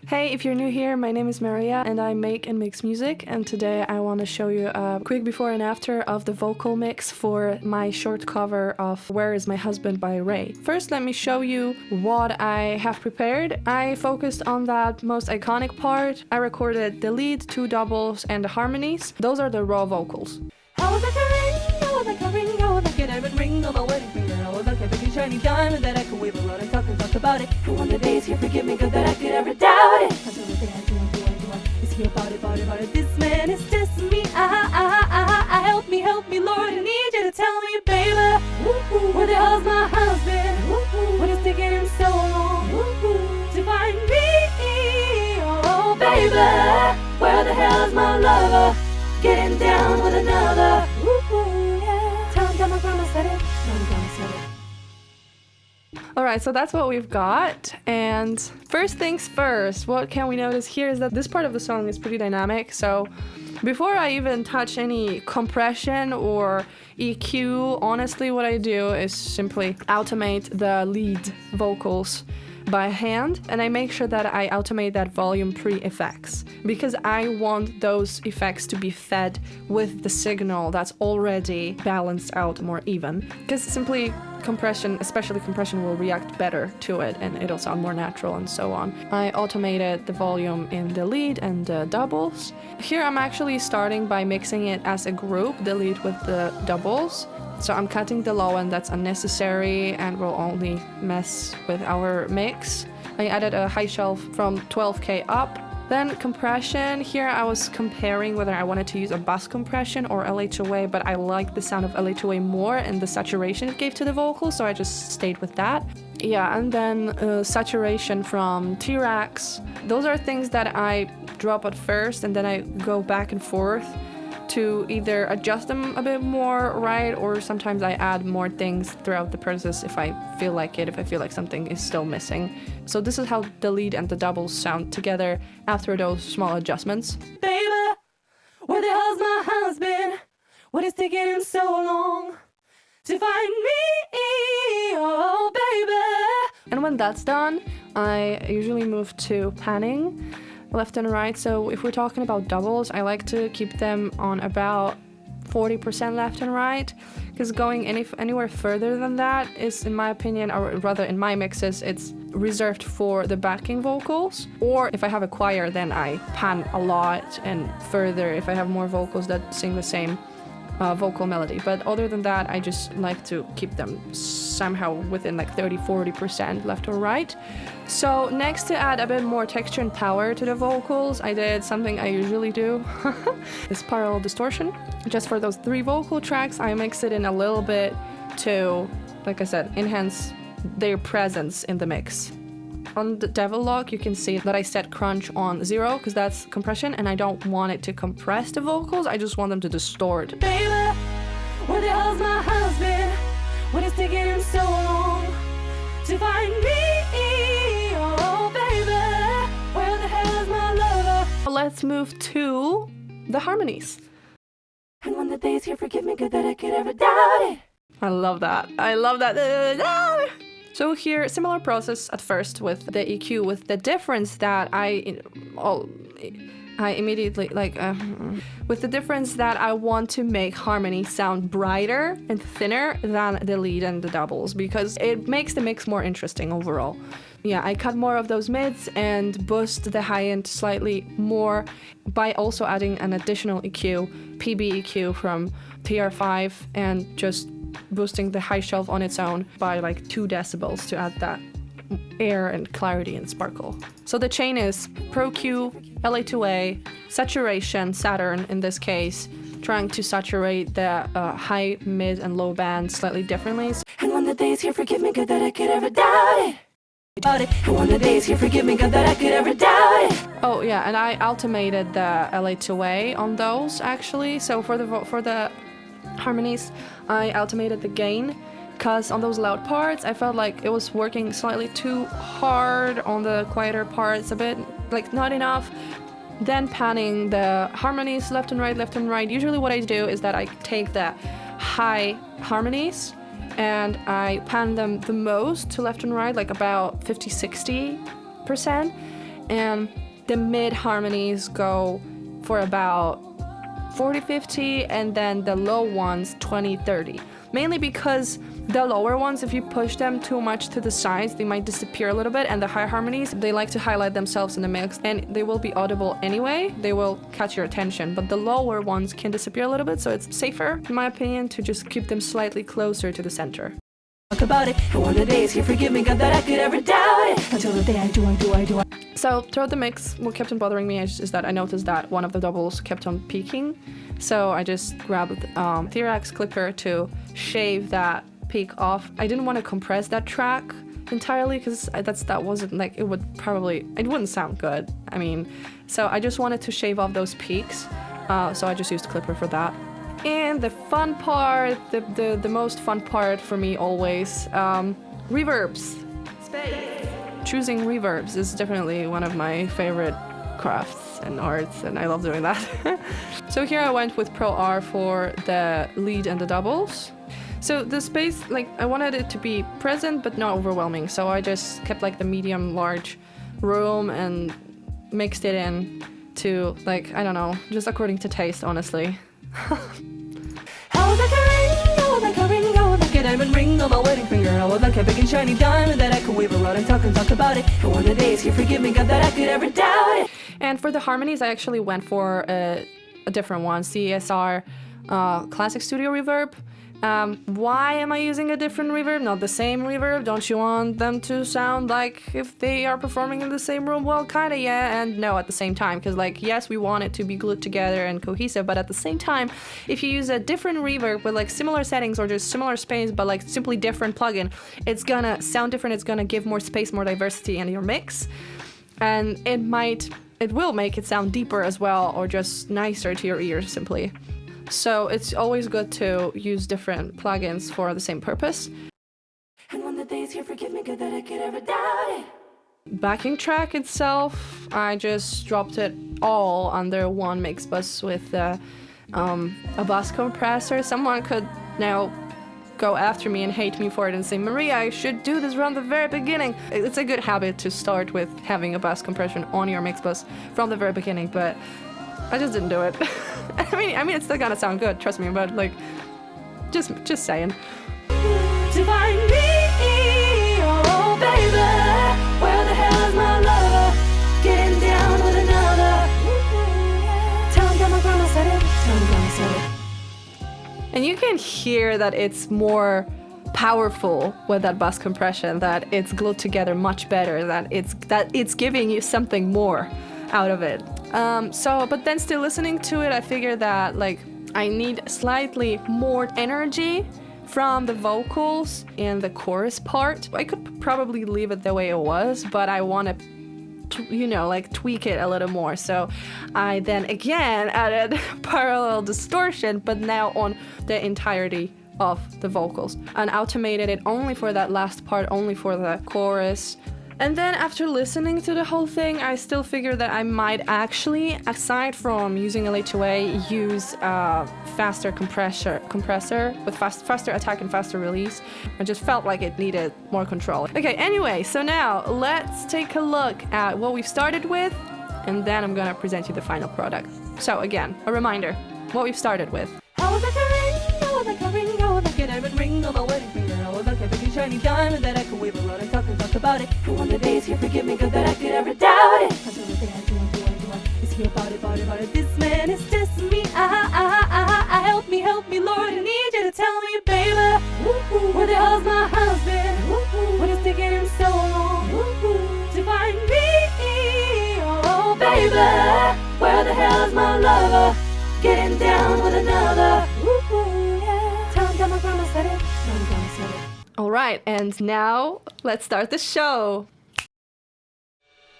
Hey, if you're new here, my name is Maria and I make and mix music, and today I want to show you a quick before and after of the vocal mix for my short cover of Where Is My Husband by Raye. First, let me show you what I have prepared. I focused on that most iconic part. I recorded the lead, 2 doubles, and the harmonies. Those are the raw vocals. I would like a ring, I would like a ring, I would like a diamond ring on my wedding finger. I would like a big shiny diamond that I could wave around and talk about it. And one of the days here, forgive me, good that I could ever doubt it. Cause everything I do is hear about it. This man is testing me. Help me, Lord, I need you to tell me, baby, where the hell's my husband? What is taking him so long to find me? Oh, baby, where the hell's my lover? Getting down with another. Yeah. Tell my grandma said it. Alright, so that's what we've got. And first things first, what can we notice here is that this part of the song is pretty dynamic. So before I even touch any compression or EQ, honestly what I do is simply automate the lead vocals by hand, and I make sure that I automate that volume pre-effects because I want those effects to be fed with the signal that's already balanced out more even, because simply compression, especially compression, will react better to it and it'll sound more natural and so on. I automated the volume in the lead and the doubles. Here I'm actually starting by mixing it as a group, the lead with the doubles. So I'm cutting the low end that's unnecessary and will only mess with our mix. I added a high shelf from 12K up. Then compression, here I was comparing whether I wanted to use a bus compression or LHOA, but I liked the sound of LHOA more and the saturation it gave to the vocals, so I just stayed with that. Yeah, and then saturation from T-Rax. Those are things that I drop at first and then I go back and forth to either adjust them a bit more, right, or sometimes I add more things throughout the process if I feel like it, if I feel like something is still missing. So this is how the lead and the doubles sound together after those small adjustments. Baby, where the hell's my husband? What is taking him so long to find me? Oh, baby. And when that's done, I usually move to panning left and right. So if we're talking about doubles, I like to keep them on about 40% left and right, because going anywhere further than that is, in my opinion, or rather in my mixes, it's reserved for the backing vocals. Or if I have a choir, then I pan a lot and further if I have more vocals that sing the same vocal melody. But other than that, I just like to keep them somehow within like 30-40% left or right. So next, to add a bit more texture and power to the vocals, I did something I usually do. This parallel distortion. Just for those 3 vocal tracks, I mix it in a little bit to, like I said, enhance their presence in the mix. On the Devil Lock, you can see that I set crunch on 0 because that's compression and I don't want it to compress the vocals, I just want them to distort. Baby, where the hell's my husband? What is taking him so long to find me? Oh, baby, where the hell's my lover? Let's move to the harmonies. And when the day's here, forgive me, good that I could ever doubt it. I love that. I love that. So here, similar process at first with the EQ, with the difference that I immediately with the difference that I want to make harmony sound brighter and thinner than the lead and the doubles, because it makes the mix more interesting overall. Yeah, I cut more of those mids and boost the high end slightly more by also adding an additional EQ, PB EQ from TR5, and just boosting the high shelf on its own by like 2 decibels to add that air and clarity and sparkle. So the chain is Pro Q, LA2A, saturation, Saturn in this case, trying to saturate the high, mid, and low bands slightly differently. And when the day's here, forgive me, good that I could ever doubt it. And when the day's here, forgive me, good that I could ever doubt it. Oh yeah, and I automated the LA2A on those actually. So for the harmonies, I automated the gain, because on those loud parts I felt like it was working slightly too hard, on the quieter parts a bit like not enough. Then panning the harmonies left and right. Usually what I do is that I take the high harmonies and I pan them the most to left and right, like about 50-60%, and the mid harmonies go for about 40-50, and then the low ones 20-30. Mainly because the lower ones, if you push them too much to the sides, they might disappear a little bit, and the high harmonies, they like to highlight themselves in the mix, and they will be audible anyway. They will catch your attention, but the lower ones can disappear a little bit, so it's safer, in my opinion, to just keep them slightly closer to the center. About it, and one of the days, here, forgive me, God, that I could ever doubt it. Until the day I do. So throughout the mix, what kept on bothering me is that I noticed that one of the doubles kept on peaking. So I just grabbed T-Rex clipper to shave that peak off. I didn't want to compress that track entirely because that wasn't like, it wouldn't sound good. I mean, so I just wanted to shave off those peaks. So I just used clipper for that. And the fun part, the most fun part for me always, reverbs. Space. Choosing reverbs is definitely one of my favorite crafts and arts, and I love doing that. So here I went with Pro R for the lead and the doubles. So the space, like, I wanted it to be present but not overwhelming, so I just kept like the medium large room and mixed it in to, like, I don't know, just according to taste, honestly. How like a ring, oh like a ring, oh like a diamond ring on my wedding finger. I would like a big and shiny diamond that I could wave around and talk about it. And one of the days, here, forgive me, God, that I could ever doubt it. And for the harmonies, I actually went for a different one, CSR Classic Studio Reverb. Why am I using a different reverb? Not the same reverb? Don't you want them to sound like if they are performing in the same room? Well, kinda yeah and no at the same time, because like, yes, we want it to be glued together and cohesive, but at the same time, if you use a different reverb with like similar settings or just similar space but like simply different plugin, it's gonna sound different, it's gonna give more space, more diversity in your mix, and it will make it sound deeper as well, or just nicer to your ears simply. So it's always good to use different plugins for the same purpose. And when the days, here, forgive me, God, that I could ever doubt it. Backing track itself, I just dropped it all under one mix bus with a bus compressor. Someone could now go after me and hate me for it and say, Maria, I should do this from the very beginning. It's a good habit to start with having a bus compression on your mix bus from the very beginning, but I just didn't do it. I mean, it's still gonna sound good, trust me, but like, just saying. To find me, oh baby, where the hell is my lover? Getting down with another. Tell him that my grandma said it. Tell him grandma said it. And you can hear that it's more powerful with that bus compression, that it's glued together much better, that it's giving you something more out of it. But then still listening to it, I figured that like I need slightly more energy from the vocals in the chorus part. I could probably leave it the way it was, but I want to, you know, like tweak it a little more. So I then again added parallel distortion, but now on the entirety of the vocals, and automated it only for that last part, only for the chorus. And then after listening to the whole thing, I still figured that I might actually, aside from using LH2A, use a faster compressor with faster attack and faster release. I just felt like it needed more control. Okay, anyway, so now let's take a look at what we've started with, and then I'm gonna present you the final product. So again, a reminder, what we've started with. I would like a ring, I would like a ring, I would like a diamond ring on my wedding finger. I would like a big and shiny diamond that I could wave around and talk about it. And one of the days, here, forgive me, God, that I could ever doubt it. Until the day I do. Is he about it? This man is testing me. Help me, Lord, I need you to tell me, baby, where the hell's my husband? What is taking him so long to find me? Oh, baby, where the hell is my lover? Getting down with another. Tell him that my grandma said it. Tell him grandma said it. All right, and now let's start the show.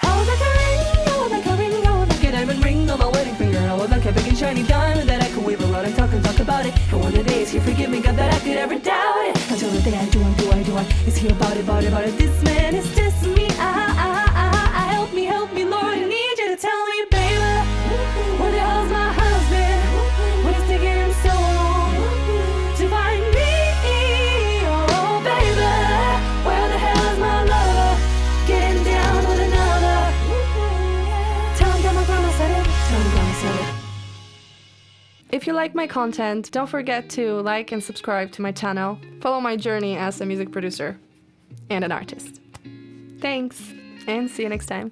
I would like a ring, I would like a ring, I would like a diamond ring on my wedding finger. I would like a big and shiny diamond that I could wave around and talk about it. And one of the days, here, forgive me, God, that I could ever doubt it. Until the day I do. Is he about it? This man is testing me. Help me, Lord, I need you to tell me, baby, where the hell's my husband? What is taking him so long to find me? Oh, baby, where the hell is my lover? Getting down with another. If you like my content, don't forget to like and subscribe to my channel. Follow my journey as a music producer and an artist. Thanks, and see you next time.